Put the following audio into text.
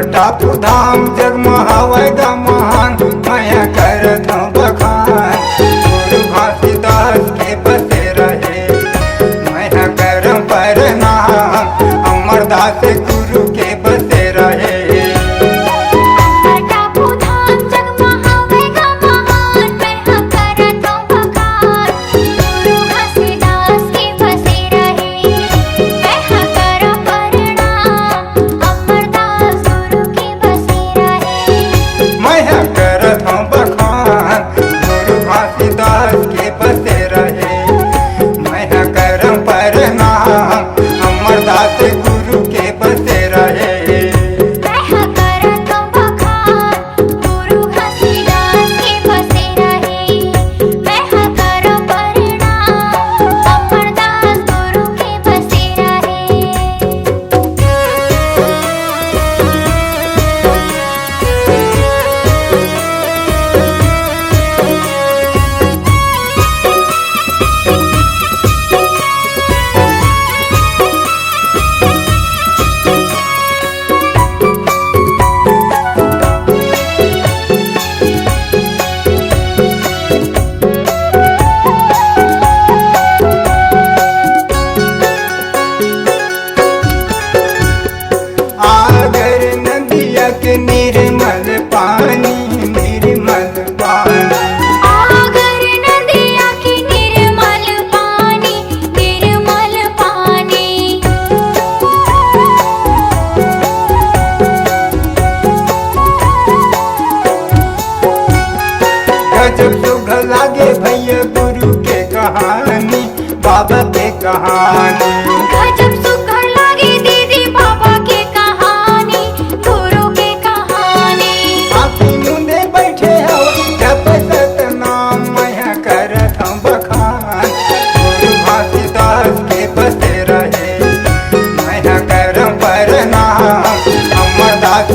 टापू धाम जगमहावै महान मैं करत हूँ बखान। गुरु घासीदास के बसे रहे मैं करम प्रणाम। अमरदास गुरु के बसे रहे। अमरदास गुरु के बसे रहे। निर्मल पानी निर्मल पानी आगर नदिया की निर्मल पानी निर्मल पानी। गजब सुख लागे भैया गुरु के कहानी बाबा के कहानी। गजब सुख लागे दीदी बाबा के कहानी गुरु के कहानी। आखी मुंदे बैठे हो जप सतनाम मैं करत हूँ बखान। गुरु घासीदास के बसे रहे मैं करम प्रणाम। अमरदास